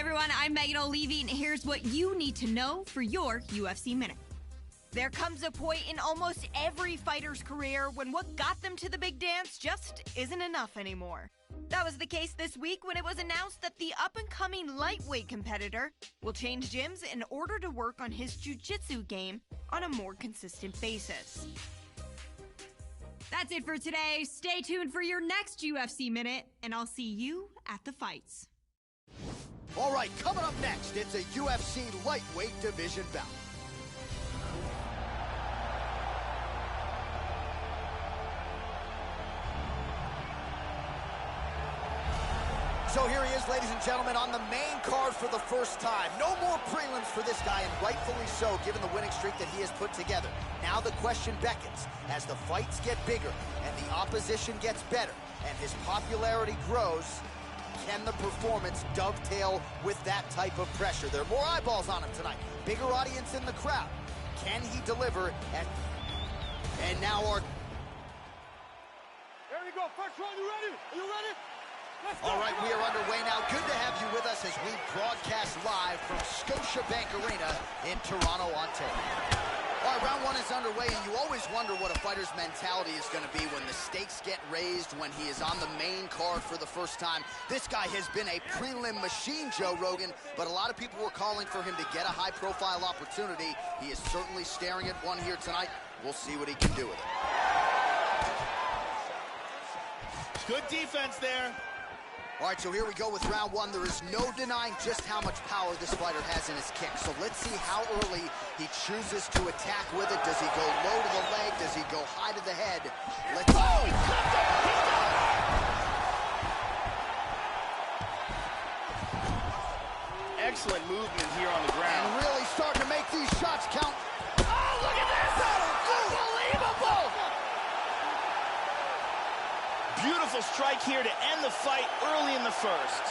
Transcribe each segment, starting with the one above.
everyone, I'm Megan O'Leary, and here's what you need to know for your UFC Minute. There comes a point in almost every fighter's career when what got them to the big dance just isn't enough anymore. That was the case this week when it was announced that the up-and-coming lightweight competitor will change gyms in order to work on his jiu-jitsu game on a more consistent basis. That's it for today. Stay tuned for your next UFC Minute, and I'll see you at the fights. All right, coming up next, it's a UFC lightweight division bout. So here he is, ladies and gentlemen, on the main card for the first time. No more prelims for this guy, and rightfully so, given the winning streak that he has put together. Now the question beckons, as the fights get bigger and the opposition gets better and his popularity grows, can the performance dovetail with that type of pressure? There are more eyeballs on him tonight. Bigger audience in the crowd. Can he deliver? And now our... There you go. First round, you ready? Are you ready? All right, we are underway now. Good to have you with us as we broadcast live from Scotiabank Arena in Toronto, Ontario. All right, round one is underway, and you always wonder what a fighter's mentality is going to be when the stakes get raised, when he is on the main card for the first time. This guy has been a prelim machine, Joe Rogan, but a lot of people were calling for him to get a high-profile opportunity. He is certainly staring at one here tonight. We'll see what he can do with it. Good defense there. All right, so here we go with round one. There is no denying just how much power this fighter has in his kick. So let's see how early he chooses to attack with it. Does he go low to the leg? Does he go high to the head? Let's see. Oh, he clipped him. He got it. Excellent movement here on the ground. And really starting to make these shots count. Oh, look at this. Unbelievable. Beautiful strike here to end the fight early in the first.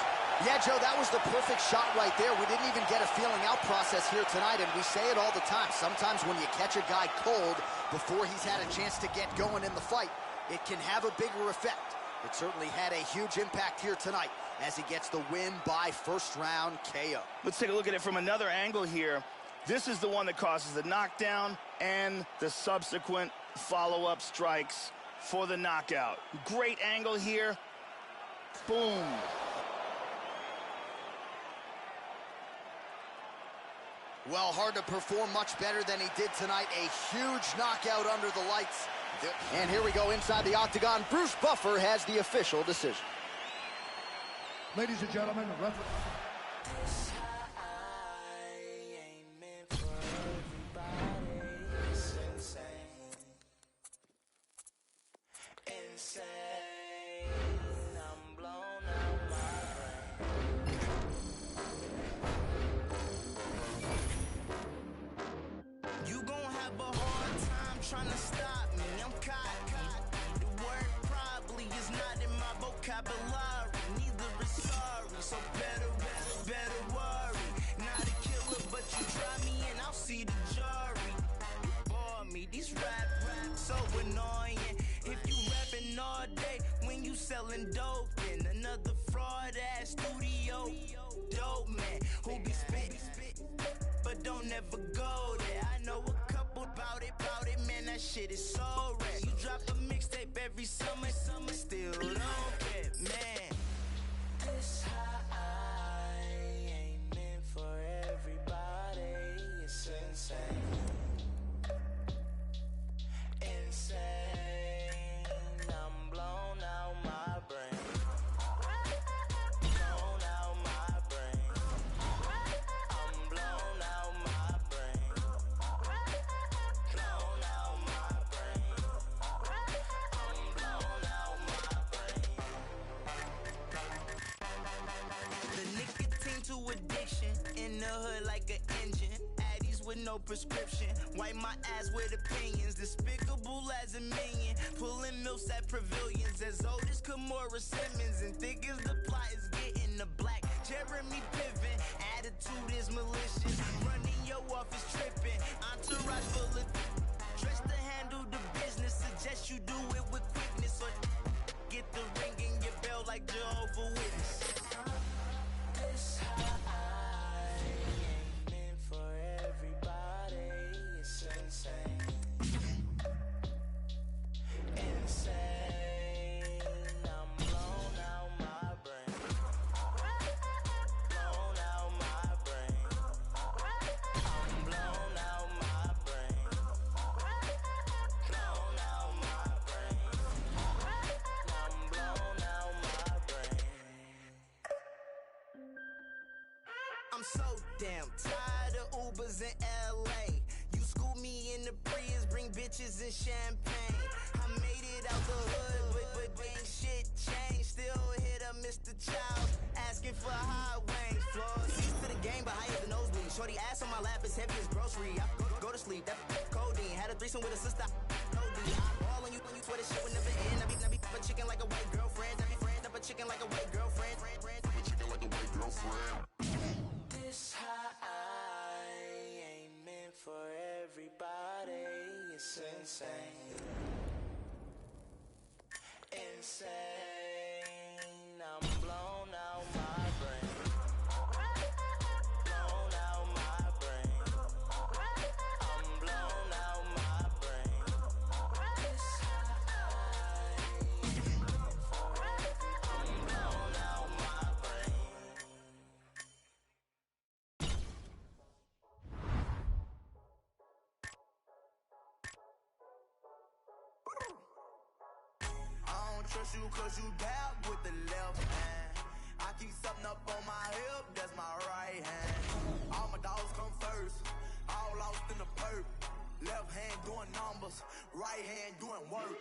Yeah, Joe, that was the perfect shot right there. We didn't even get a feeling out process here tonight, and we say it all the time. Sometimes when you catch a guy cold before he's had a chance to get going in the fight, it can have a bigger effect. It certainly had a huge impact here tonight as he gets the win by first round KO. Let's take a look at it from another angle here. This is the one that causes the knockdown and the subsequent follow-up strikes for the knockout. Great angle here. Boom. Well, hard to perform much better than he did tonight. A huge knockout under the lights. And here we go inside the octagon. Bruce Buffer has the official decision. Ladies and gentlemen, the referee. Trying to stop me, I'm caught. The word probably is not in my vocabulary. Neither is sorry, so better worry. Not a killer, but you try me and I'll see the jury. Bore me, these rap so annoying. If you rapping all day when you selling dope, in another fraud ass studio. Dope man who be spit, but don't ever go there. I know a couple about it, man, that shit is so rare. You drop a mixtape every summer, still don't care, man. This high ain't meant for everybody. It's insane. Insane. I'm blown out my brain. Blown out my brain. I'm blown out my brain. Blown out my brain. I'm blown out my brain. The nicotine to addiction in the hood like an engine. Addies with no prescription. Wipe my ass with opinions. Despicable as a minion. Pulling milfs at pavilions. As old as Kimora Simmons. And thick as the plot is getting the black. Jeremy Piven. Attitude is malicious. Running your office tripping. Entourage full of dress to handle the business. Suggest you do it with quickness. Or get the ring in your bell like Jehovah's Witness. This high. so damn tired of Ubers in LA. You school me in the Prius, bring bitches and champagne. I made it out the hood, but ain't shit changed. Still hit up Mr. Child, asking for high wings. Floors, seats to the game, but higher than nosebleed. Shorty ass on my lap, as heavy as grocery. I go to sleep, that codeine. Had a threesome with a sister, no D. I ball when you swear this shit would never end. I be a chicken like a white girlfriend. I be friend up a chicken like a white girlfriend. Chicken like a white girlfriend. This high ain't meant for everybody. It's insane. Insane. I'm blown out my brain. Blown out my brain. I'm blown out my brain. This high ain't meant for everybody. I'm blown out my brain. I don't trust you cause you dab with the left hand. I keep something up on my hip, that's my right hand. All my dogs come first, all lost in the perp. Left hand doing numbers, right hand doing work.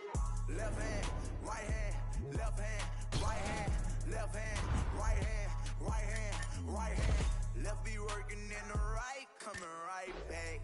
Left hand, right hand, left hand, right hand, left hand, right hand, right hand, right hand. Left be working in the right, coming right back.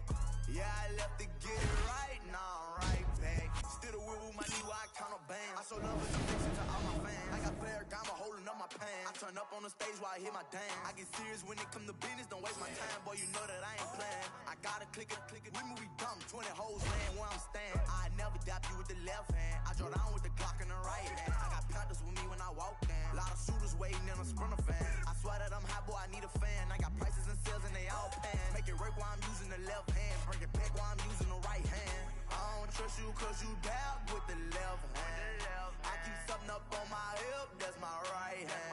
Yeah, I left to get it right, now I'm right back. Still the wheel with my knee while I count a band. I so love it, I'm fixing to all my fans. I got player gamma holding up my pants. I turn up on the stage while I hit my dance. I get serious when it come to business, don't waste my time. Boy, you know that I ain't playing. I gotta click it, we movie dumb, 20 hoes land where I'm staying. I never dap you with the left hand. I draw down with the Glock in the right hand. I got Panthers with me when I walk in. Lot of shooters waiting in a sprinter fan. I swear that I'm hot, boy, I need a fan. I got prices and sales and they all pan. Make it work while I'm using the left hand. Bring it back while I'm using the right hand. I don't trust you cause you dab with the left hand. I keep something up on my hip, that's my right hand.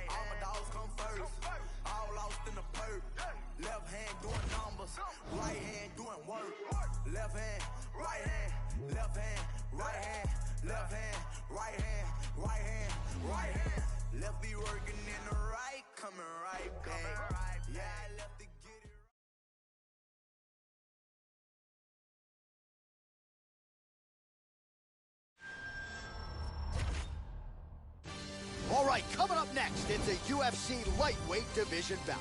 All my dogs come first, all lost in the perp. Left hand doing numbers, right hand doing work. Left hand, right hand, left hand, right hand, left hand, right hand, right hand, right hand. Left be working in the right, coming right back. Yeah, I left to get it right. All right, coming up next, it's a UFC lightweight division bout.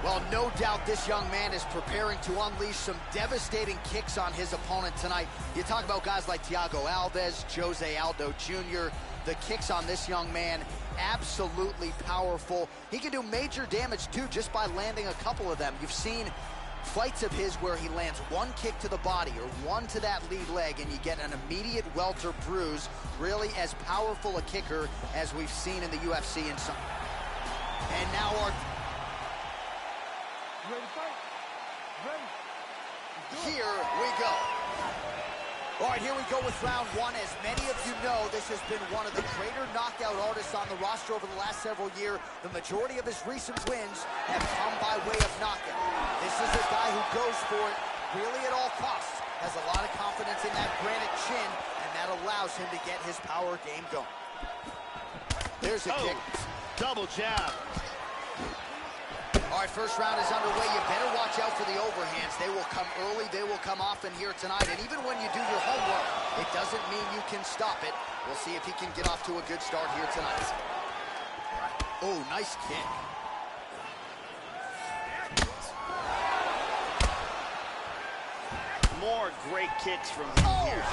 Well, no doubt this young man is preparing to unleash some devastating kicks on his opponent tonight. You talk about guys like Thiago Alves, Jose Aldo Jr., the kicks on this young man, absolutely powerful. He can do major damage, too, just by landing a couple of them. You've seen fights of his where he lands one kick to the body or one to that lead leg, and you get an immediate welter bruise. Really as powerful a kicker as we've seen in the UFC in some. And now our... Ready to fight? Ready. Here we go. All right, here we go with round one. As many of you know, this has been one of the greater knockout artists on the roster over the last several years. The majority of his recent wins have come by way of knockout. This is a guy who goes for it really at all costs, has a lot of confidence in that granite chin, and that allows him to get his power game going. There's a kick. Double jab. All right, first round is underway. You better watch out for the overhands. They will come early. They will come often here tonight. And even when you do your homework, it doesn't mean you can stop it. We'll see if he can get off to a good start here tonight. Oh, nice kick. More great kicks from him here.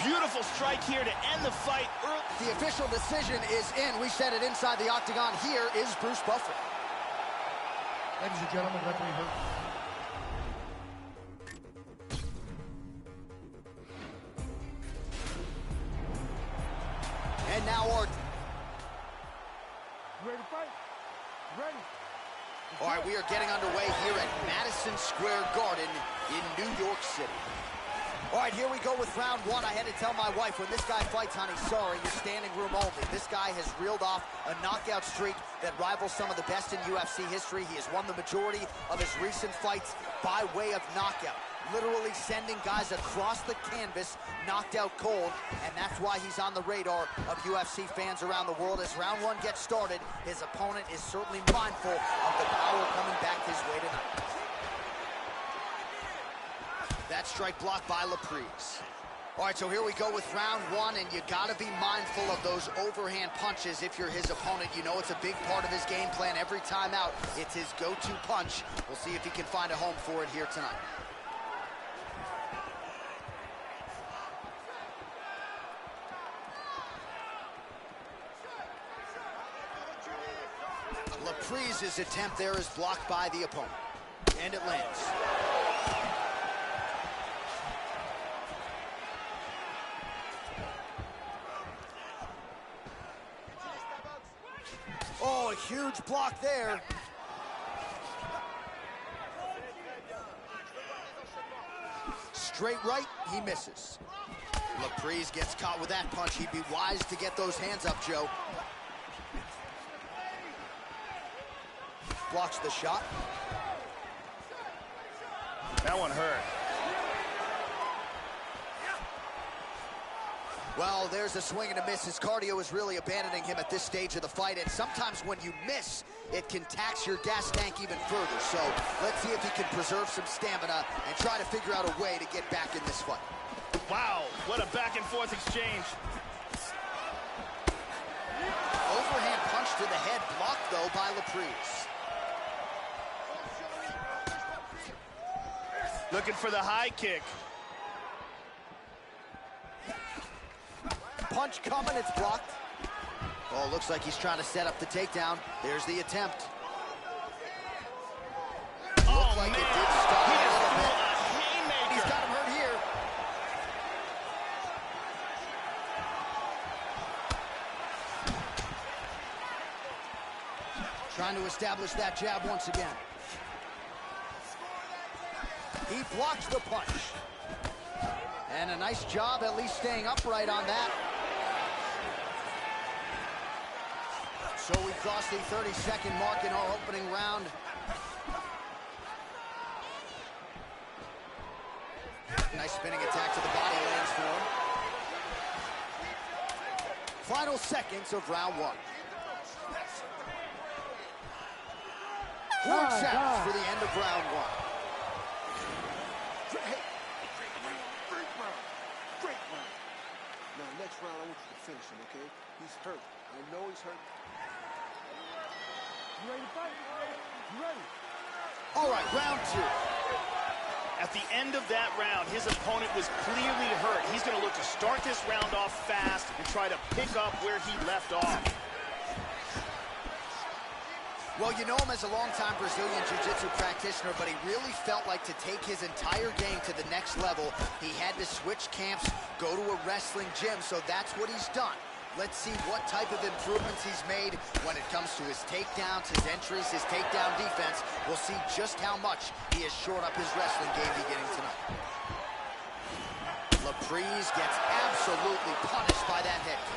Beautiful strike here to end the fight early. The official decision is in. We said it inside the octagon. Here is Bruce Buffer. Ladies and gentlemen, referee Hurt. And now our... Ready to fight? Ready. All right, we are getting underway here at Madison Square Garden in New York City. All right, here we go with round one. I had to tell my wife, when this guy fights, honey, sorry, you're standing room only. This guy has reeled off a knockout streak that rivals some of the best in UFC history. He has won the majority of his recent fights by way of knockout, literally sending guys across the canvas knocked out cold, and that's why he's on the radar of UFC fans around the world. As round one gets started, his opponent is certainly mindful of the power coming back his way tonight. That strike blocked by Laprise. All right, so here we go with round one, and you gotta be mindful of those overhand punches if you're his opponent. You know it's a big part of his game plan. Every time out, it's his go-to punch. We'll see if he can find a home for it here tonight. Laprise's attempt there is blocked by the opponent, and it lands. Oh, a huge block there. Straight right, he misses. Laprise gets caught with that punch. He'd be wise to get those hands up, Joe. Blocks the shot. That one hurt. Well, there's a swing and a miss. His cardio is really abandoning him at this stage of the fight, and sometimes when you miss, it can tax your gas tank even further. So let's see if he can preserve some stamina and try to figure out a way to get back in this fight. Wow, what a back and forth exchange. Overhand punch to the head, blocked though by Laprise. Looking for the high kick. Punch coming, it's blocked. Oh, looks like he's trying to set up the takedown. There's the attempt. Oh, Looked like man. it did stop He a just little threw bit. a haymaker. He's got him hurt here. Trying to establish that jab once again. He blocks the punch. And a nice job at least staying upright on that. So we crossed the 30-second mark in our opening round. Nice spinning attack to the body lands for him. Final seconds of round one. One sounds for the end of round one. Great round. Now, next round, I want you to finish him, okay? He's hurt. I know he's hurt. You ready to fight? You ready? All right, round two. At the end of that round, his opponent was clearly hurt. He's going to look to start this round off fast and try to pick up where he left off. Well, you know him as a longtime Brazilian Jiu-Jitsu practitioner, but he really felt like to take his entire game to the next level, he had to switch camps, go to a wrestling gym, so that's what he's done. Let's see what type of improvements he's made when it comes to his takedowns, his entries, his takedown defense. We'll see just how much he has shored up his wrestling game beginning tonight. Laprise gets absolutely punished by that head kick.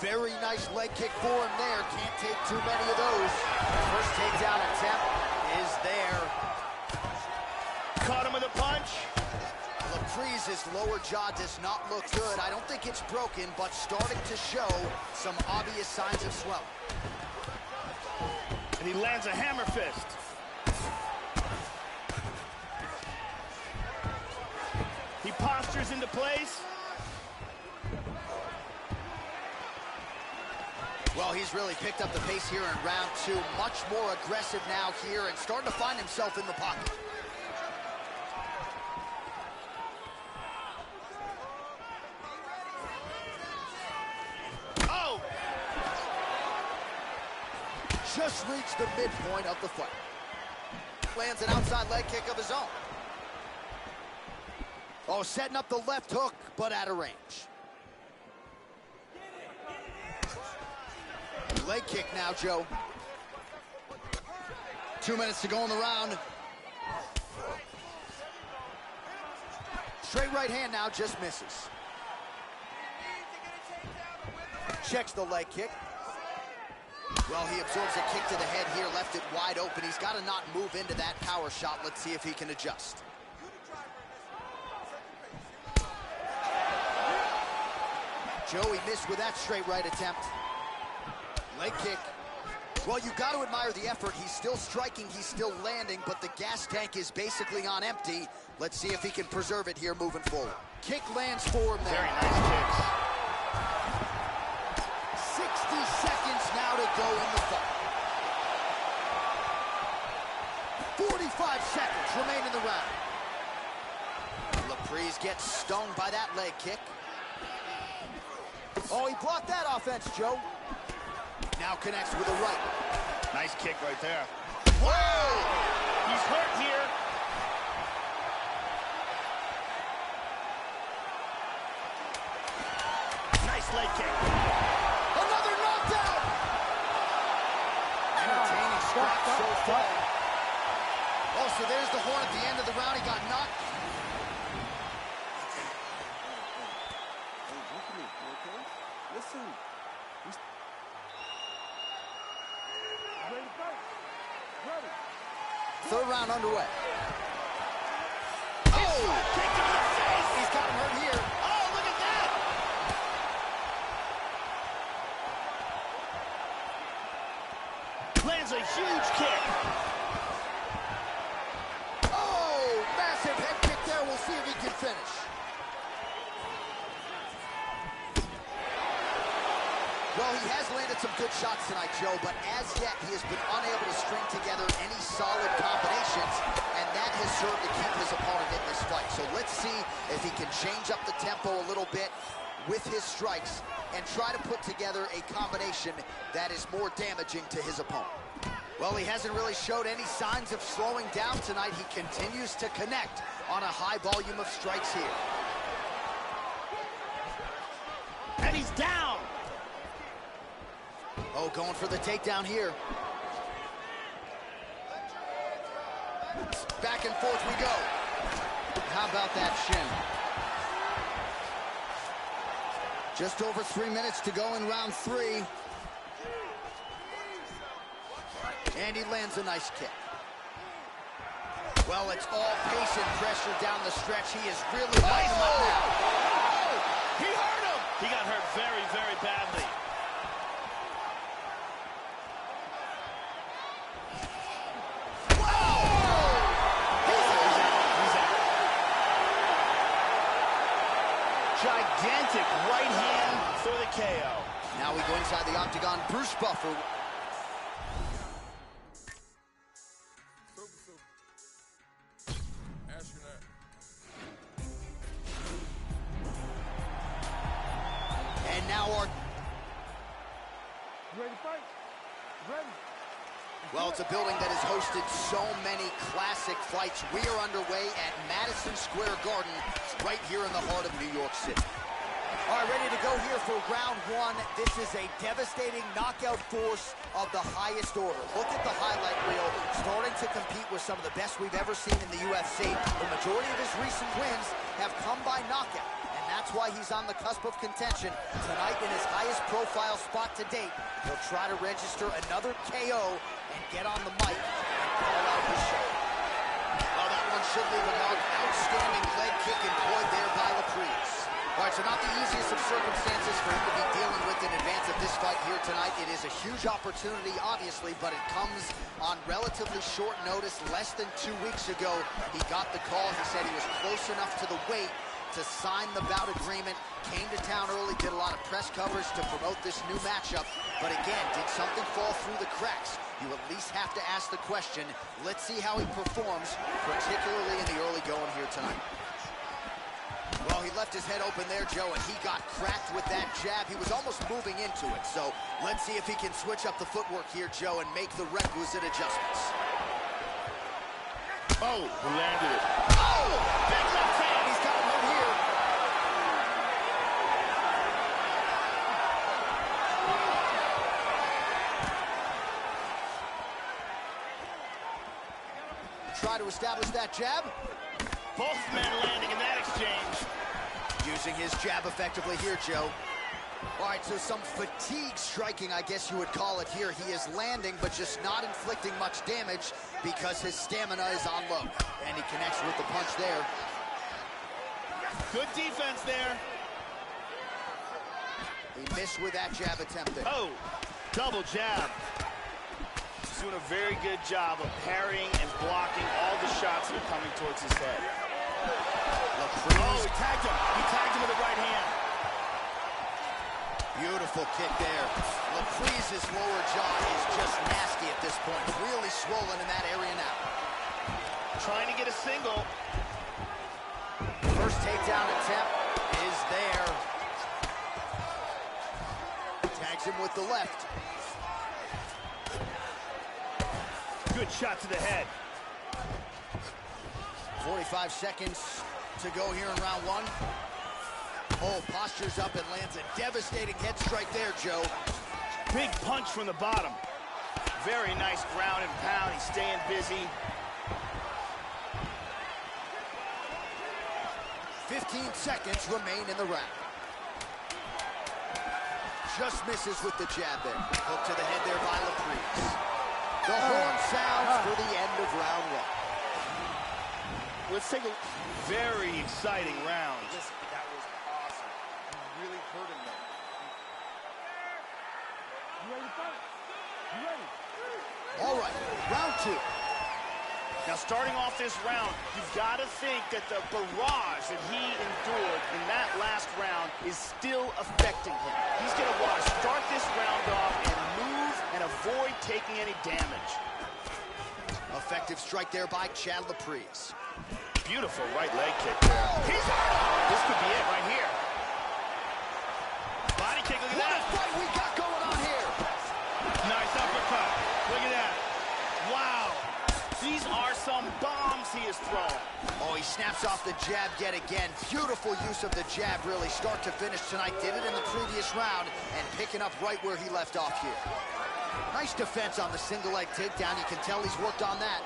Very nice leg kick for him there. Can't take too many of those. First takedown attempt is there. Caught him with a punch. Laprise's lower jaw does not look good. I don't think it's broken, but starting to show some obvious signs of swelling. And he lands a hammer fist. He postures into place. Well, he's really picked up the pace here in round two. Much more aggressive now here and starting to find himself in the pocket. Oh! Just reached the midpoint of the fight. Lands an outside leg kick of his own. Oh, setting up the left hook, but out of range. Leg kick now, Joe. 2 minutes to go in the round. Straight right hand now, just misses. Checks the leg kick. Well, he absorbs a kick to the head here, left it wide open. He's got to not move into that power shot. Let's see if he can adjust. Joey missed with that straight right attempt. Leg kick. Well, you got to admire the effort. He's still striking, he's still landing, but the gas tank is basically on empty. Let's see if he can preserve it here moving forward. Kick lands for him there. Very nice kicks. 60 seconds now to go in the fight. 45 seconds remain in the round. Laprise gets stung by that leg kick. Oh, he blocked that offense, Joe. Now connects with a right. Nice kick right there. Whoa! He's hurt here. Nice leg kick. Another knockdown! Entertaining scrap so far. Oh, so there's the horn at the end of the round. He got knocked. Hey, look at me, okay? Listen. Ready to fight? Ready. Third round underway. Oh! Kick to the face! He's gotten hurt here. Oh, look at that! Lands a huge kick. Oh, massive head kick there. We'll see if he can finish. Well, he has landed some good shots tonight, Joe, but as yet he has been unable to string together any solid combinations, and that has served to keep his opponent in this fight. So let's see if he can change up the tempo a little bit with his strikes and try to put together a combination that is more damaging to his opponent. Well, he hasn't really showed any signs of slowing down tonight. He continues to connect on a high volume of strikes here. And he's down. Oh, going for the takedown here. Back and forth we go. How about that shin? Just over 3 minutes to go in round 3. And he lands a nice kick. Well, it's all pace and pressure down the stretch. He is really lighting him up now. Oh! He hurt him! He got hurt very, very badly. Gigantic right hand for the KO. Now we go inside the octagon. Bruce Buffer. And now our... You ready to fight? Ready. Well, it's a building that has hosted so many classic fights. We are underway at Madison Square Garden, right here in the heart of New York City. All right, ready to go here for round 1. This is a devastating knockout force of the highest order. Look at the highlight reel, starting to compete with some of the best we've ever seen in the UFC. The majority of his recent wins have come by knockout, and that's why he's on the cusp of contention. Tonight, in his highest profile spot to date, he'll try to register another KO and get on the mic and call out his shot. Well, that one should leave a mark. Outstanding leg kick employed there by Laprise. All right, so not the easiest of circumstances for him to be dealing with in advance of this fight here tonight. It is a huge opportunity, obviously, but it comes on relatively short notice. Less than 2 weeks ago, he got the call. He said he was close enough to the weight to sign the bout agreement, came to town early, did a lot of press coverage to promote this new matchup, but again, did something fall through the cracks? You at least have to ask the question. Let's see how he performs, particularly in the early going here tonight. Well, he left his head open there, Joe, and he got cracked with that jab. He was almost moving into it, so let's see if he can switch up the footwork here, Joe, and make the requisite adjustments. Oh, landed it. Oh! Big left hand! He's got him in here. Try to establish that jab. Both men landing in that exchange. using his jab effectively here, Joe. All right, so some fatigue striking, I guess you would call it here. He is landing, but just not inflicting much damage because his stamina is on low. And he connects with the punch there. Good defense there. He missed with that jab attempt there. Oh, double jab. He's doing a very good job of parrying and blocking all the shots that are coming towards his head. Oh, he tagged him. He tagged him with the right hand. Beautiful kick there. Lapreze's lower jaw is just nasty at this point. Really swollen in that area now. Trying to get a single. First takedown attempt is there. Tags him with the left. Good shot to the head. 45 seconds to go here in round one. Oh, postures up and lands a devastating head strike there, Joe. Big punch from the bottom. Very nice ground and pound. He's staying busy. 15 seconds remain in the round. Just misses with the jab there. Hook to the head there by Lapreze. The horn sounds for the end of round one. Let's take a very exciting round. Listen, that was awesome. You really hurt him there. You ready to fight? You ready? All right, round two. Now, starting off this round, you've got to think that the barrage that he endured in that last round is still affecting him. He's going to want to start this round off and move and avoid taking any damage. Effective strike there by Chad Lapreze. Beautiful right leg kick there. He's hurt him. This could be it right here. Body kick, look at What that. a fight we got going on here. Nice uppercut. Look at that. Wow. These are some bombs he has thrown. Oh, he snaps off the jab yet again. Beautiful use of the jab, really, start to finish tonight. Did it in the previous round and picking up right where he left off here. Nice defense on the single leg takedown. You can tell he's worked on that.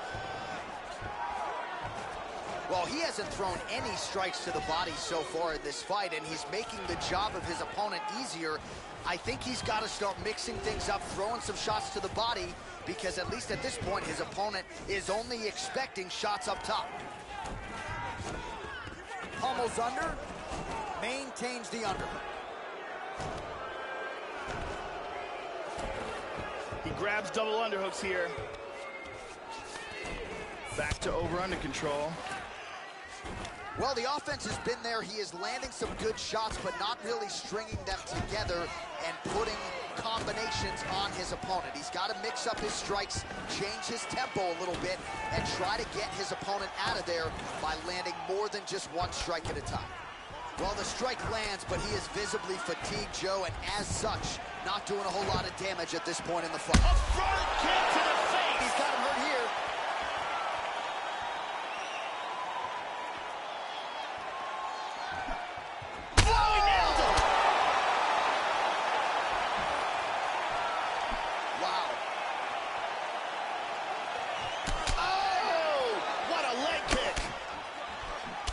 Well, he hasn't thrown any strikes to the body so far in this fight, and he's making the job of his opponent easier. I think he's got to start mixing things up, throwing some shots to the body, because at least at this point, his opponent is only expecting shots up top. Pummels under, maintains the under. He grabs double underhooks here. Back to over-under control. Well, the offense has been there. He is landing some good shots, but not really stringing them together and putting combinations on his opponent. He's got to mix up his strikes, change his tempo a little bit, and try to get his opponent out of there by landing more than just one strike at a time. Well, the strike lands, but he is visibly fatigued, Joe, and as such, not doing a whole lot of damage at this point in the fight. A front kick to the face. He's got him hurt here.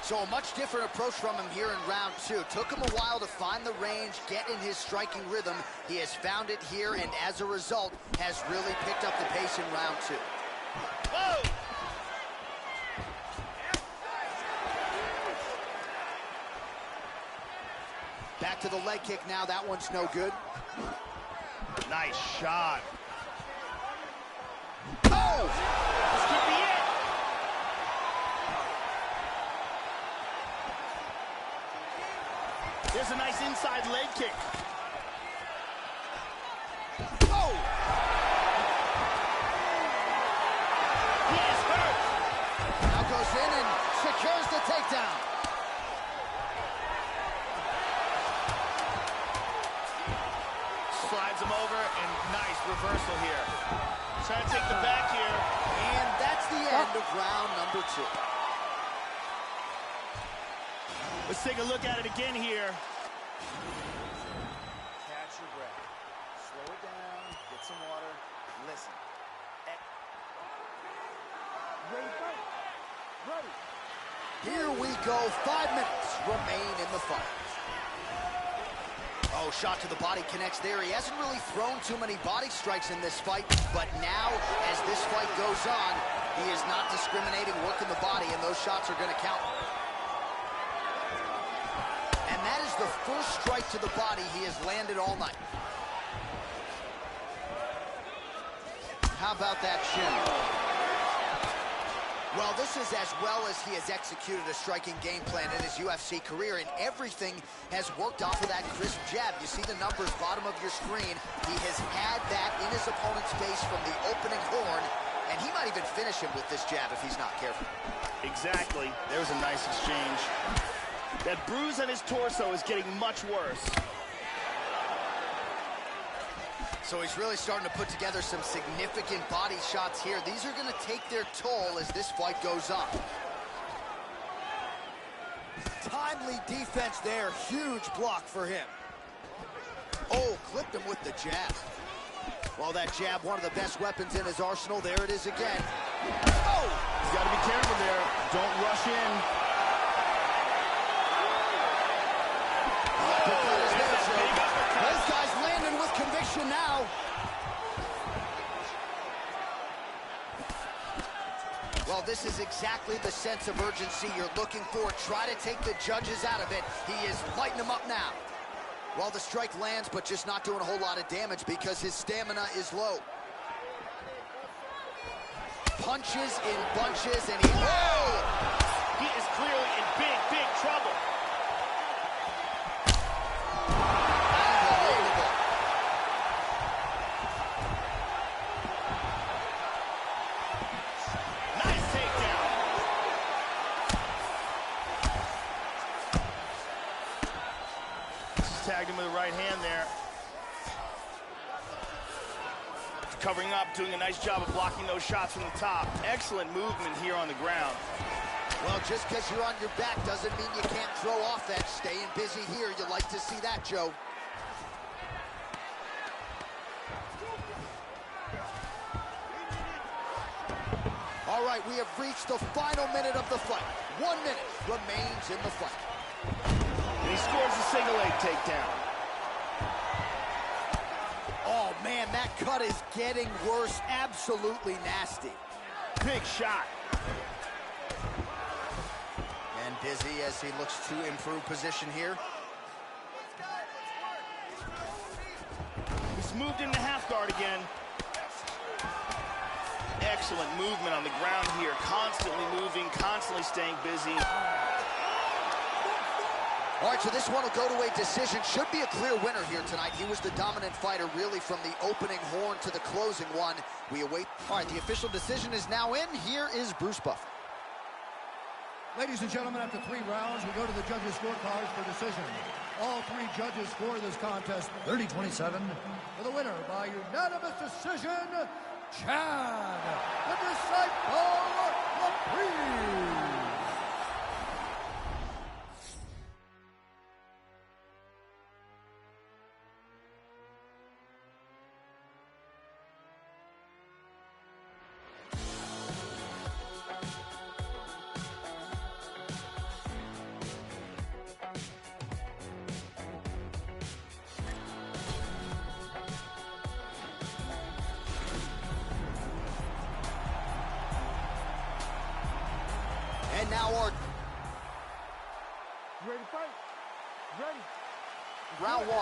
So a much different approach from him here in round two. Took him a while to find the range, get in his striking rhythm. He has found it here, and as a result, has really picked up the pace in round two. Whoa! Back to the leg kick now. That one's no good. Nice shot. Oh! This could be it. There's a nice inside leg kick. Oh! He is hurt. Now goes in and secures the takedown. Slides him over, and nice reversal here. Trying to take the back here. And that's the end of round number two. Let's take a look at it again here. Catch your breath. Slow it down. Get some water. Listen. Ready to fight? Ready. Here we go. 5 minutes remain in the fight. Oh, shot to the body connects there. He hasn't really thrown too many body strikes in this fight, but now, as this fight goes on, he is not discriminating, working the body, and those shots are going to count. And that is the first strike to the body he has landed all night. How about that chin? Well, this is as well as he has executed a striking game plan in his UFC career, and everything has worked off of that crisp jab. You see the numbers, bottom of your screen. He has had that in his opponent's face from the opening horn, and he might even finish him with this jab if he's not careful. Exactly. There's a nice exchange. That bruise on his torso is getting much worse. So he's really starting to put together some significant body shots here. These are going to take their toll as this fight goes on. Timely defense there. Huge block for him. Oh, clipped him with the jab. Well, that jab, one of the best weapons in his arsenal. There it is again. Oh! He's got to be careful there. Don't rush in. Both guys landing with conviction now. Well, this is exactly the sense of urgency you're looking for. Try to take the judges out of it. He is lighting them up now. Well, the strike lands, but just not doing a whole lot of damage because his stamina is low. Punches in bunches, and he... Oh! He is clearly in big, big trouble. Tagged him with the right hand there. Covering up, doing a nice job of blocking those shots from the top. Excellent movement here on the ground. Well, just because you're on your back doesn't mean you can't throw off that. Staying busy here, you like to see that, Joe. All right, we have reached the final minute of the fight. 1 minute remains in the fight. And he scores a single leg takedown. Oh, man, that cut is getting worse. Absolutely nasty. Big shot. And busy as he looks to improve position here. He's moved into half guard again. Excellent movement on the ground here. Constantly moving, constantly staying busy. All right, so this one will go to a decision. Should be a clear winner here tonight. He was the dominant fighter, really, from the opening horn to the closing one. We await. All right, the official decision is now in. Here is Bruce Buffer. Ladies and gentlemen, after 3 rounds, we go to the judges' scorecards for decision. All 3 judges score this contest 30-27. For the winner by unanimous decision, Chad, the Disciple Laprise. And now our... You ready to fight? Ready? Round 1.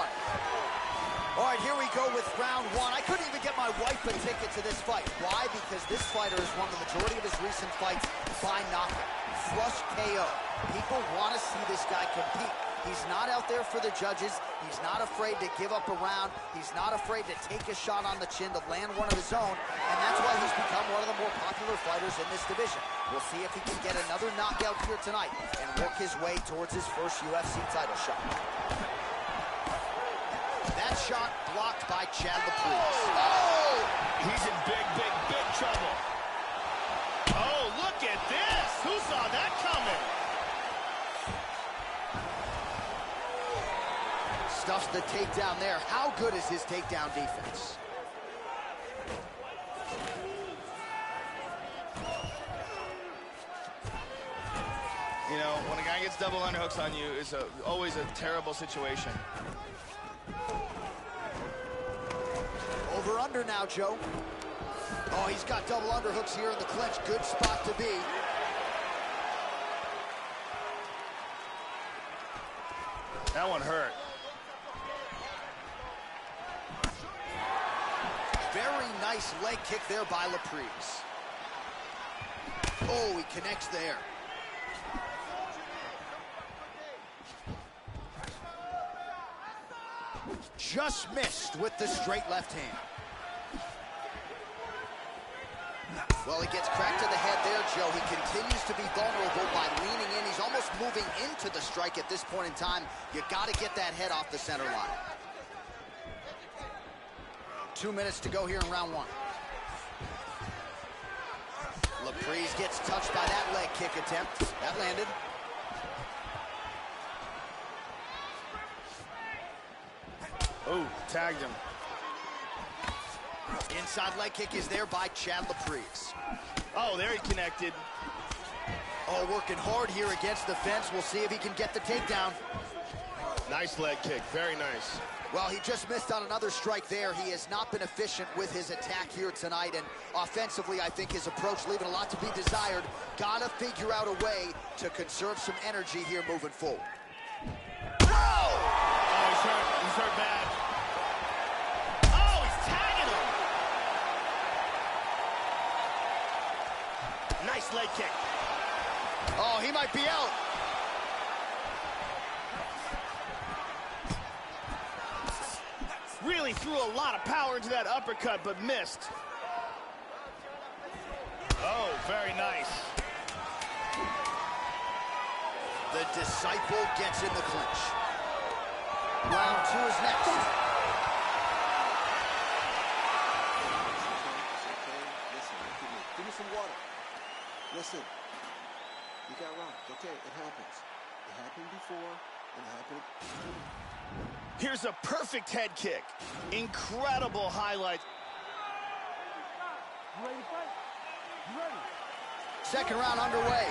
All right, here we go with round 1. I couldn't even get my wife a ticket to this fight. Why? Because this fighter has won the majority of his recent fights by knockout. Flush KO. People want to see this guy compete. He's not out there for the judges. He's not afraid to give up a round. He's not afraid to take a shot on the chin to land one of his own. And that's why he's become one of the more popular fighters in this division. We'll see if he can get another knockout here tonight and work his way towards his first UFC title shot. That shot blocked by Chad Laprise. Oh! He's in big, big, big trouble. Oh, look at this! Who saw that coming? Stuffs the takedown there. How good is his takedown defense? You know, when a guy gets double underhooks on you, it's always a terrible situation. Over under now, Joe. Oh, he's got double underhooks here in the clinch. Good spot to be. That one hurt. Very nice leg kick there by Laprise. Oh, he connects there. Just missed with the straight left hand. Well, he gets cracked to the head there, Joe. He continues to be vulnerable by leaning in. He's almost moving into the strike at this point in time. You got to get that head off the center line. 2 minutes to go here in round one. Laprise gets touched by that leg kick attempt. That landed. Oh, tagged him. Inside leg kick is there by Chad Laprise. Oh, there he connected. Oh, working hard here against the fence. We'll see if he can get the takedown. Nice leg kick, very nice. Well, he just missed on another strike there. He has not been efficient with his attack here tonight, and offensively, I think his approach leaving a lot to be desired. Gotta figure out a way to conserve some energy here moving forward. Oh, he's hurt. He's hurt bad. Oh, he's tagging him. Nice leg kick. Oh, he might be out. Really threw a lot of power into that uppercut, but missed. Oh, very nice. The disciple gets in the clinch. Round two is next. Listen, give me some water. Listen, you got rocked. Okay, it happens. It happened before, and it happened. Here's a perfect head kick. Incredible highlight. You ready to fight? You ready? Second round underway.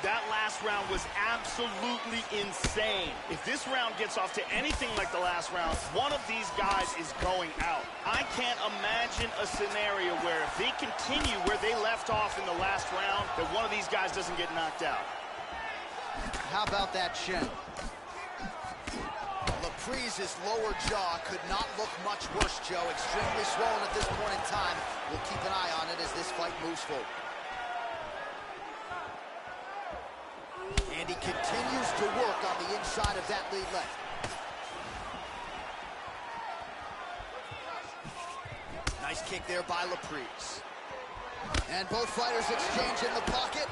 That last round was absolutely insane. If this round gets off to anything like the last round, one of these guys is going out. I can't imagine a scenario where if they continue where they left off in the last round, that one of these guys doesn't get knocked out. How about that shin? Laprise's lower jaw could not look much worse, Joe. Extremely swollen at this point in time. We'll keep an eye on it as this fight moves forward. And he continues to work on the inside of that lead leg. Nice kick there by Laprise. And both fighters exchange in the pocket.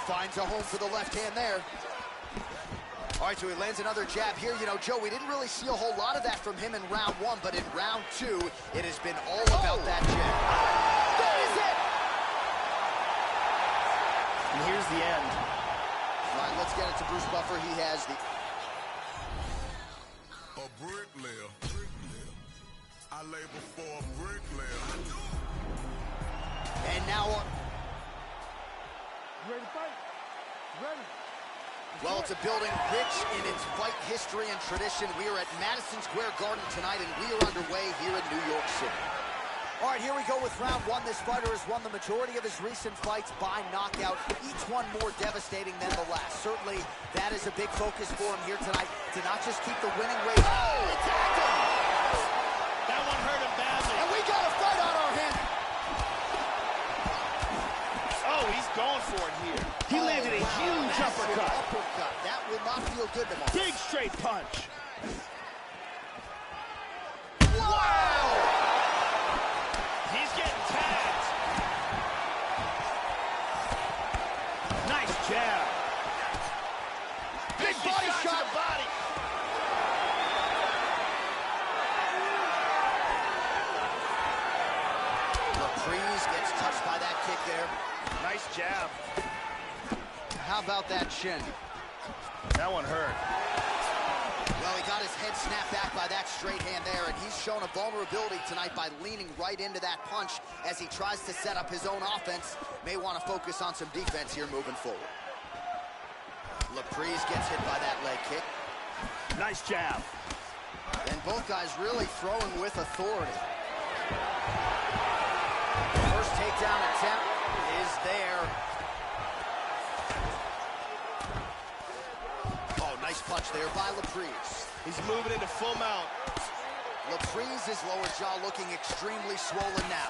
Finds a home for the left hand there. All right, so he lands another jab here. You know, Joe, we didn't really see a whole lot of that from him in round one, but in round two, it has been all about that jab. That is it! And here's the end. All right, let's get it to Bruce Buffer. He has the... A bricklayer. I labor for a bricklayer. And now... You ready to fight? You ready? Well, it's a building rich in its fight history and tradition. We are at Madison Square Garden tonight, and we are underway here in New York City. All right, here we go with round one. This fighter has won the majority of his recent fights by knockout, each one more devastating than the last. Certainly, that is a big focus for him here tonight, to not just keep the winning rate. Oh, attacked him! That one hurt him badly. And we got a fight on our hands. Oh, he's going for it here. He landed a huge uppercut. That will not feel good tomorrow. Big straight punch. Wow! He's getting tagged. Nice jab. Big body shot. To the body. Laprise gets touched by that kick there. Nice jab. How about that shin? That one hurt. Well, he got his head snapped back by that straight hand there, and he's shown a vulnerability tonight by leaning right into that punch as he tries to set up his own offense. May want to focus on some defense here moving forward. Laprise gets hit by that leg kick. Nice jab. And both guys really throwing with authority. First takedown attempt is there. Oh, nice punch there by Laprise. He's moving into full mount. Laprise's lower jaw looking extremely swollen now.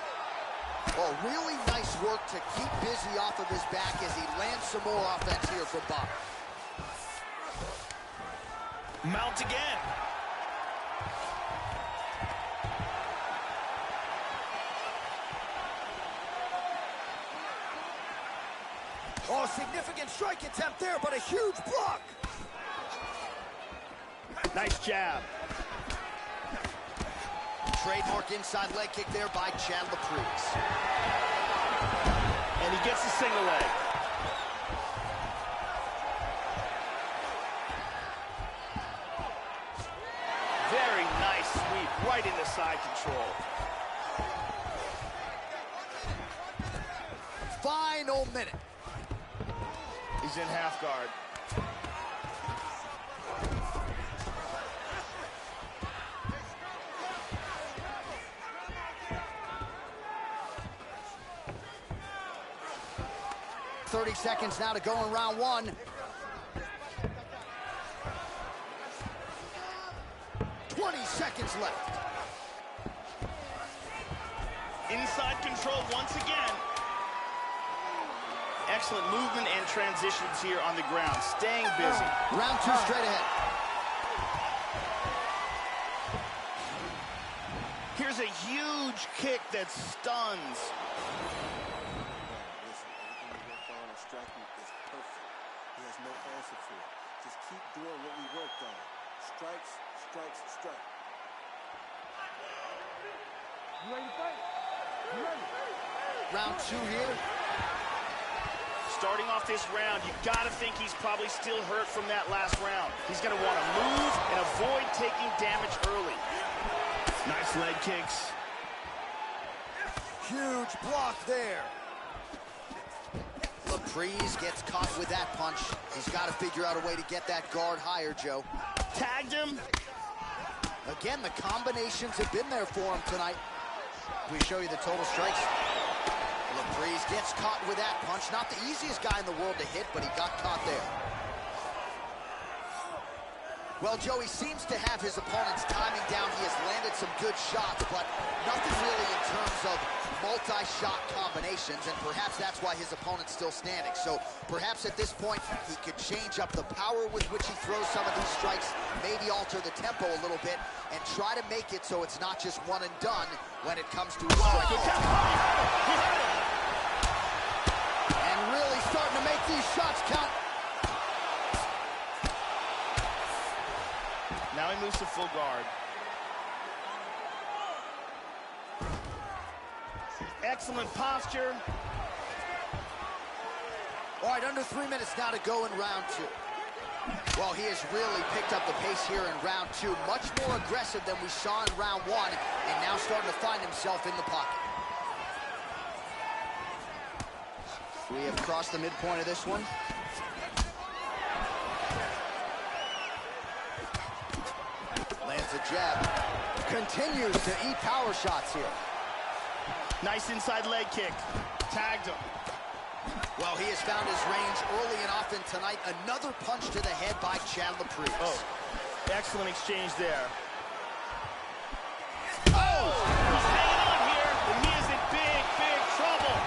Oh, really nice work to keep busy off of his back as he lands some more offense here from Bob. Mount again. Oh, significant strike attempt there, but a huge block. Nice jab. Trademark inside leg kick there by Chad Laprise. And he gets a single leg. Very nice sweep right into side control. Final minute. He's in half guard. .30 seconds now to go in round one. 20 seconds left. Inside control once again. Excellent movement and transitions here on the ground. Staying busy. Round two straight ahead. Here's a huge kick that stuns. Striking is perfect. He has no answer for it. Just keep doing what we worked on. Strikes, strikes, strike. You ready to fight? You ready? Round two here. Starting off this round, you gotta think he's probably still hurt from that last round. He's gonna want to move and avoid taking damage early. Nice leg kicks. Huge block there. Laprise gets caught with that punch. He's got to figure out a way to get that guard higher, Joe. Tagged him. Again, the combinations have been there for him tonight. We show you the total strikes. Laprise gets caught with that punch. Not the easiest guy in the world to hit, but he got caught there. Well, Joe, he seems to have his opponent's timing down. He has landed some good shots, but nothing really in terms of multi-shot combinations, and perhaps that's why his opponent's still standing. So perhaps at this point, he could change up the power with which he throws some of these strikes, maybe alter the tempo a little bit, and try to make it so it's not just one and done when it comes to a strike. And really starting to make these shots count. Now he moves to full guard. Excellent posture. All right, under 3 minutes now to go in round two. Well, he has really picked up the pace here in round two. Much more aggressive than we saw in round one, and now starting to find himself in the pocket. We have crossed the midpoint of this one. Lands a jab. Continues to eat power shots here. Nice inside leg kick. Tagged him. Well, he has found his range early and often tonight. Another punch to the head by Chad Laprise. Oh, excellent exchange there. Oh! He's hanging on here, and he is in big, big trouble.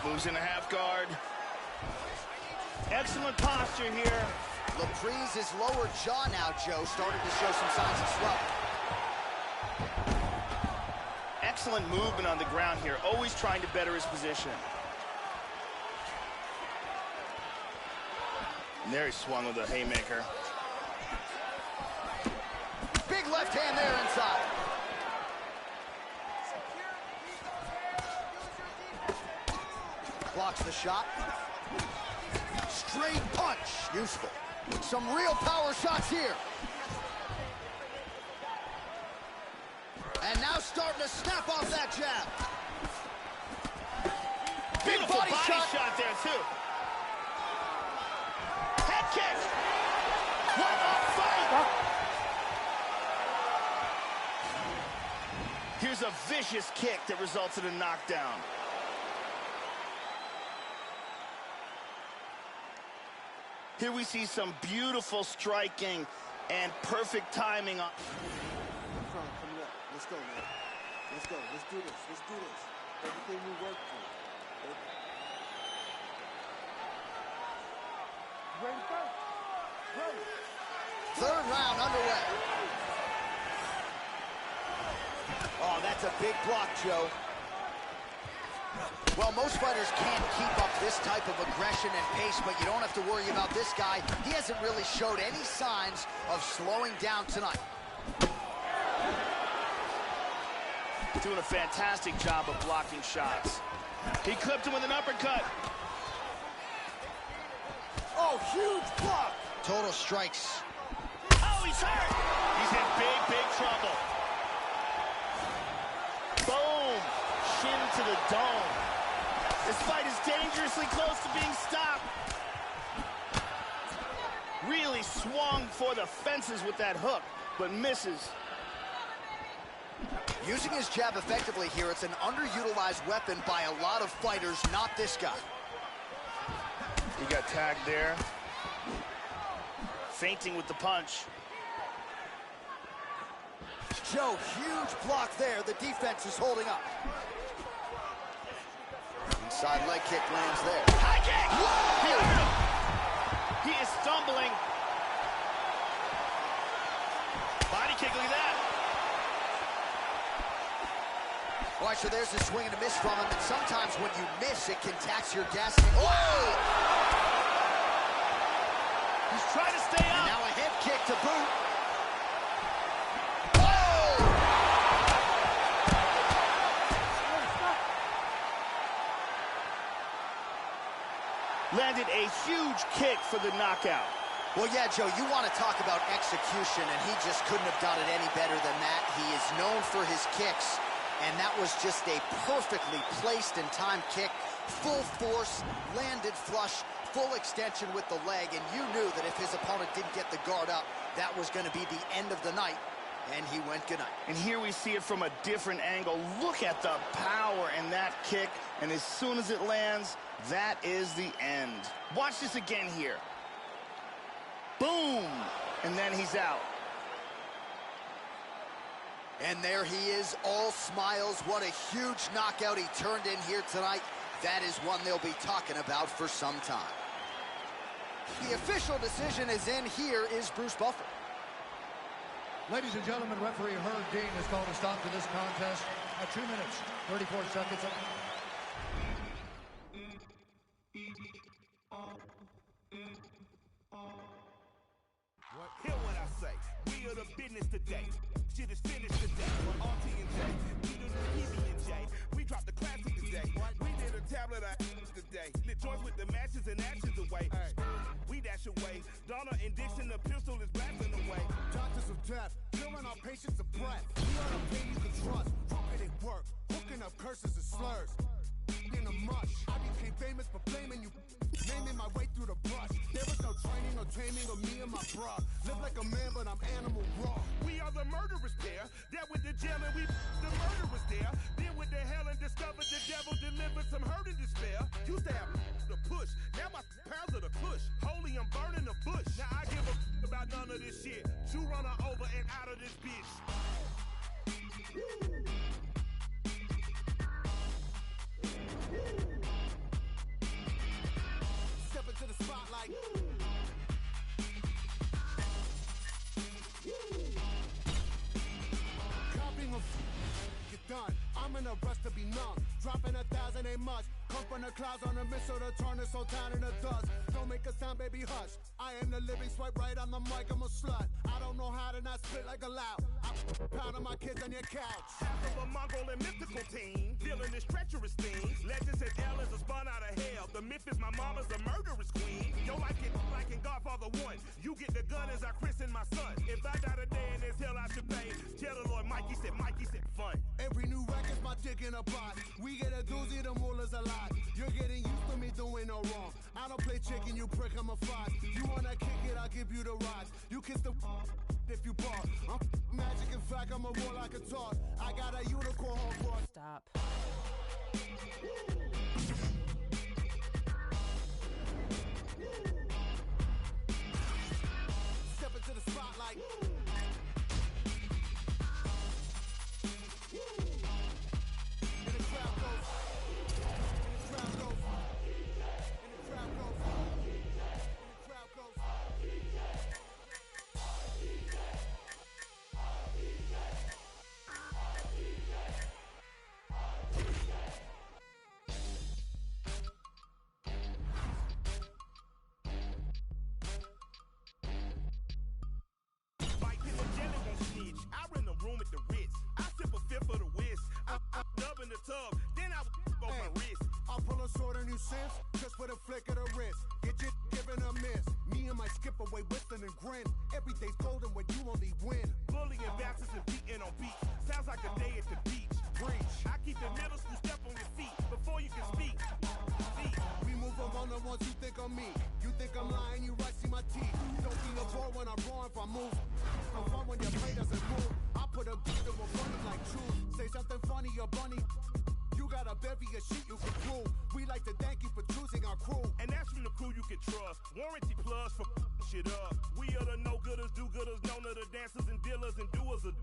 Moves into half guard. Excellent posture here. Laprise's lower jaw now, Joe, started to show some signs of swelling. Excellent movement on the ground here, always trying to better his position. And there he swung with a haymaker. Big left hand there inside. Blocks the shot. Straight punch. Useful. Some real power shots here. And now starting to snap off that jab. big Beautiful body shot. there, too. Head kick. What a fight. Here's a vicious kick that results in a knockdown. Here we see some beautiful striking and perfect timing. Coming up. Let's go, man. Let's go. Let's do this. Let's do this. Everything we work for. Ready, first? Ready. Third round underway. Oh, that's a big block, Joe. Well, most fighters can't keep up this type of aggression and pace, but you don't have to worry about this guy. He hasn't really showed any signs of slowing down tonight. Doing a fantastic job of blocking shots. He clipped him with an uppercut. Oh, huge block. Total strikes. Oh, he's hurt. He's in big, big trouble. Boom. Shin to the dome. This fight is dangerously close to being stopped. Really swung for the fences with that hook, but misses. Using his jab effectively here, it's an underutilized weapon by a lot of fighters, not this guy. He got tagged there. Feinting with the punch. Joe, huge block there. The defense is holding up. Inside leg kick lands there. High kick! He is stumbling. Body kick, look at that. All right, so there's a swing and a miss from him, and sometimes when you miss, it can tax your gas. Oh! He's trying to stay up. And now a head kick to boot. Landed a huge kick for the knockout. Well, yeah, Joe, you want to talk about execution, and he just couldn't have done it any better than that. He is known for his kicks, and that was just a perfectly placed and timed kick. Full force, landed flush, full extension with the leg, and you knew that if his opponent didn't get the guard up, that was going to be the end of the night, and he went goodnight. And here we see it from a different angle. Look at the power in that kick, and as soon as it lands, that is the end. Watch this again here. Boom! And then he's out. And there he is, all smiles. What a huge knockout he turned in here tonight. That is one they'll be talking about for some time. The official decision is in. Here is Bruce Buffer. Ladies and gentlemen, referee Herb Dean has called a stop to this contest at 2 minutes, 34 seconds. Hear what I say. We are the business today. Shit is finished today. RT and J. We do the PB and J. We dropped the classic today. We did a tablet of today. Lit joints with the matches and ashes away. We dash away. Donna and Dixon, the pistol is blasting away. Doctors of death, killing our patients of breath. We are the pain you can trust. Crooked at work, hooking up curses and slurs. In the mush, I became famous for blaming you. Naming my way through the brush. There was no training or taming of me and my bra. Live like a man, but I'm animal raw. We are the murderous pair. That with the jail and we the murder was there. Then with the hell and discovered the devil delivered some hurt and despair. Used to have the push. Now my pounds of the push. Holy, I'm burning the bush. Now I give a about none of this shit. Two runner over and out of this bitch. Step into the spotlight. Copying of get done. I'm in a rush to be numb. Dropping 1,000 ain't much. Come from the clouds on a missile to turn us all down in the dust. Don't make a sound, baby, hush. I am the living swipe right on the mic, I'm a slut. I don't know how to not spit like a loud. I'm pounding my kids on your couch. Half of a Mongol and mystical team, dealing this treacherous thing. Legend says L is a spawn out of hell. The myth is my mama's a murderous queen. Yo, like in Godfather 1. You get the gun as I christen my son. If I die today in this hell, I should pay. Tell the Lord Mikey said fun. Every new record's my dick in a pot. We get a doozy, the mullah's a lot. You're getting getting used to me doing no wrong. I don't play chicken, you prick, I'm a five. You wanna kick it, I'll give you the ride. You kiss the if you ball. I'm magic, in fact, I'm a war like a talk. I got a unicorn horn. Stop. Step into the spotlight. And the crowd goes. And the crowd goes. And the crowd goes. And the crowd goes. Mike hit the jelly won't snitch. I rent the room at the Ritz. I sip a fifth of the whiz. I'm dub in the tub, then I on my wrist. I'll pull a sword on you since, just for the flick of the wrist. Get you given a miss. Me and my skip away, whistling and grin. Every day's golden when you only win. Bullying bounces and beating on beats. Sounds like a day at the beach. Breach. I keep the middle school step on your feet before you can speak. We move among the ones you think of me. You think I'm lying, you right, see my teeth. Don't be a boy when I'm wrong if I move. No fun when your play doesn't move. I put a beat that will funny like truth. Say something funny or bunny. You got a bevy of shit you can prove. We like to thank you for choosing our crew. And that's from the crew you can trust. Warranty plus for shit up. We are the no-gooders, do-gooders, known of the dancers and dealers and doers of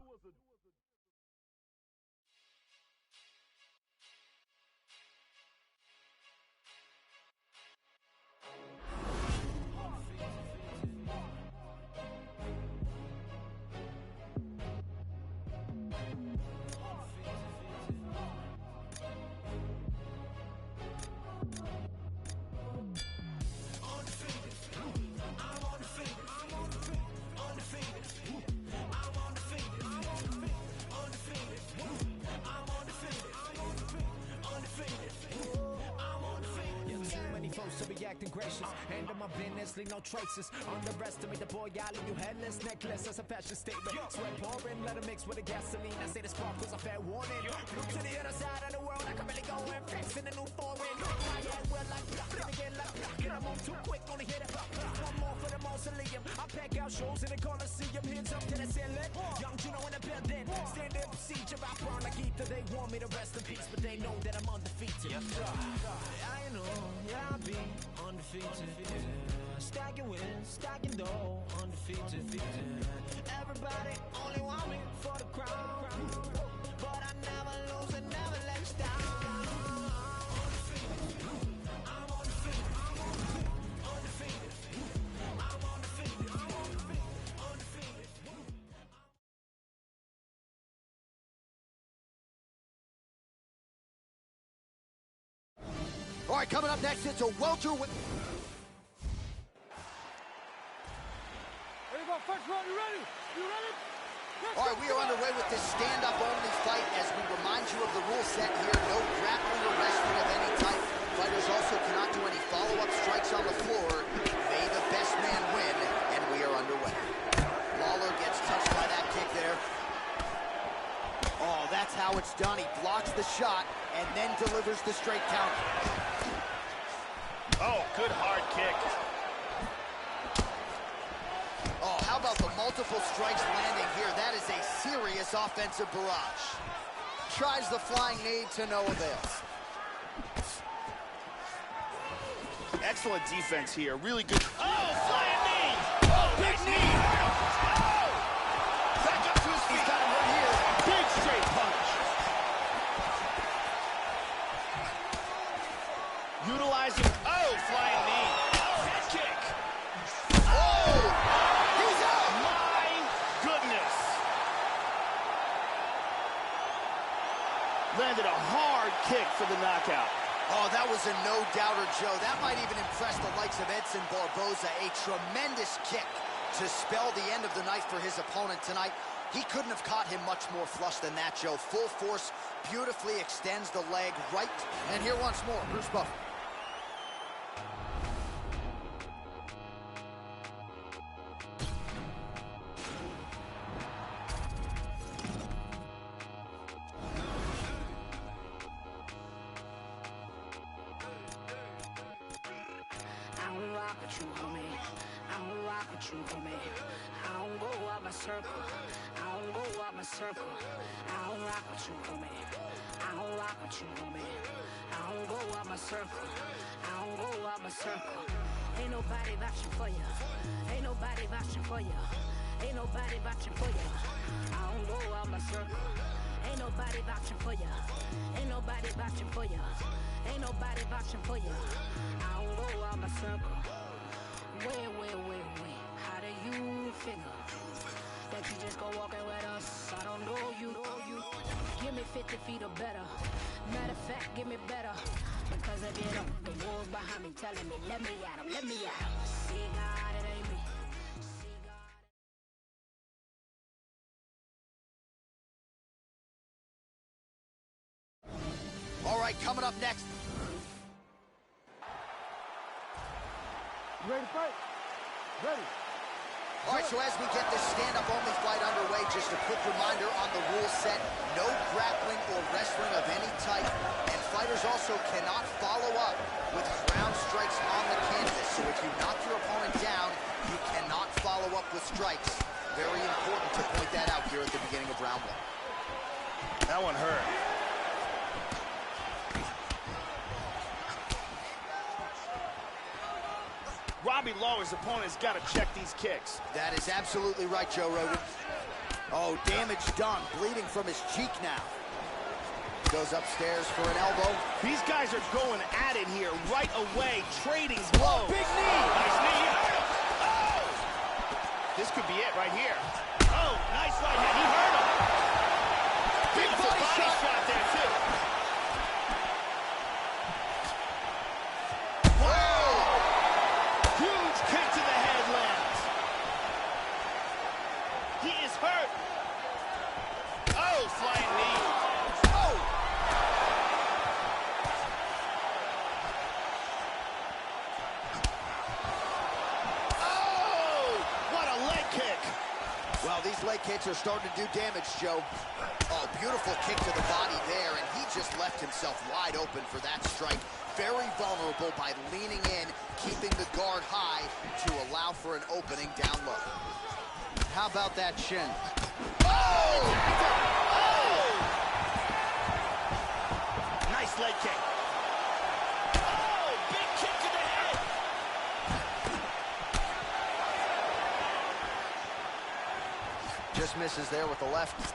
To be acting gracious, handle my business, leave no traces. Underestimate the boy, I leave you headless, necklace as a fashion statement. Sweat pouring, let it mix with the gasoline. I say the spark was a fair warning. Look to the other side of the world, I can really go and fix in a new foreign. My head well like blocking again, like blocking. I move too quick, only hit it. One more for the mausoleum. I pack out shows in the Coliseum, hands up to the ceiling. Young Juno in the building, stand in procedure. I burn like ether. They want me to rest in peace, but they know that I'm undefeated. I know, yeah, I'll be undefeated. Stacking wins, stacking dough, undefeated. Everybody only want me for the crown, but I never lose and never let you down. I'm undefeated. I'm undefeated. I'm undefeated. I'm undefeated. All right, coming up next, it's a welterweight. First round, you ready? You ready? All right, we are underway with this stand-up only fight as we remind you of the rule set here. No grappling or wrestling of any type. Fighters also cannot do any follow-up strikes on the floor. May the best man win, and we are underway. Lawler gets touched by that kick there. Oh, that's how it's done. He blocks the shot and then delivers the straight counter. Oh, good hard kick. Oh, how about the multiple strikes landing here? That is a serious offensive barrage. Tries the flying knee to no avail. Excellent defense here. Really good. Oh, flying knee! Oh, big knee! Oh! Back up to his feet. He's got him right here. Big straight punch. Utilizing. Oh, flying knee. Head kick. Oh! He's out! My goodness. Landed a hard kick for the knockout. Oh, that was a no-doubter, Joe. That might even impress the likes of Edson Barboza. A tremendous kick to spell the end of the night for his opponent tonight. He couldn't have caught him much more flush than that, Joe. Full force, beautifully extends the leg right. And here once more, Bruce Buffer. rock with you, homie. I don't rock with you, homie. I don't go out my circle. I don't go out my circle. I don't rock with you, homie. I don't rock with you, homie. I don't go out my circle. I don't go out my circle. Ain't nobody vouching for you. Ain't nobody vouching for you. Ain't nobody vouching for you. I don't go out my circle. Ain't nobody vouching for you. Ain't nobody vouching for you. Ain't nobody vouching for you. I don't go out my circle. Wait. How do you figure that you just go walking with us? I don't know you. Give me 50 feet or better. Matter of fact, give me better. Because if you know, the wolves behind me telling me, let me at 'em, let me at 'em. See God, it ain't me. All right, coming up next. You ready to fight? Ready. All right, so as we get this stand-up only fight underway, just a quick reminder on the rule set: no grappling or wrestling of any type, and fighters also cannot follow up with ground strikes on the canvas. So if you knock your opponent down, you cannot follow up with strikes. Very important to point that out here at the beginning of round one. That one hurt. Robbie Lawler's opponent's got to check these kicks. That is absolutely right, Joe Rogan. Oh, damage done. Bleeding from his cheek now. Goes upstairs for an elbow. These guys are going at it here right away, trading blows. Oh, big knee. Nice knee. Oh! This could be it right here. Oh, nice right hand. He hurt him. Big body shot there, too. Hurt. Oh, flying knee. Oh! Oh! What a leg kick. Well, these leg kicks are starting to do damage, Joe. Oh, beautiful kick to the body there, and he just left himself wide open for that strike. Very vulnerable by leaning in, keeping the guard high to allow for an opening down low. How about that shin? Oh! Oh! Nice leg kick. Oh, big kick to the head. Just misses there with the left.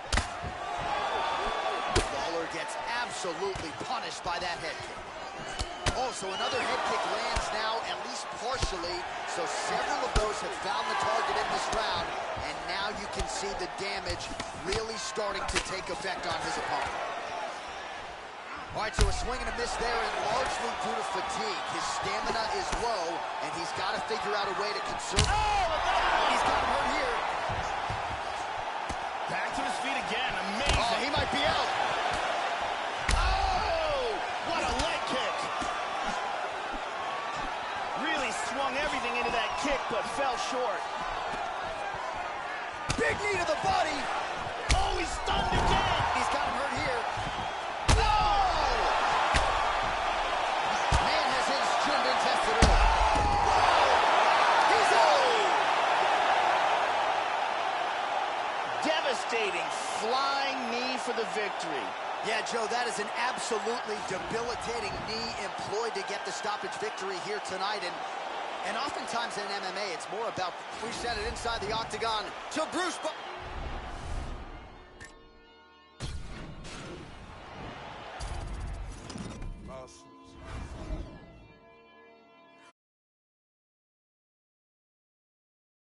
Lawler gets absolutely punished by that head kick. Oh, so another head kick lands now, at least partially. So several of those have found the target in this round, and now you can see the damage really starting to take effect on his opponent. All right, so a swing and a miss there, and largely due to fatigue. His stamina is low, and he's got to figure out a way to conserve. Oh, he's got him hurt here. Back to his feet again. Amazing. Oh, he might be out. Swung everything into that kick, but fell short. Big knee to the body. Oh, he's stunned again. He's got him hurt here. Oh! Man has his chin been tested early. He's out. Devastating flying knee for the victory. Yeah, Joe, that is an absolutely debilitating knee employed to get the stoppage victory here tonight. And oftentimes in MMA, it's more about, we said it inside the octagon, to Bruce.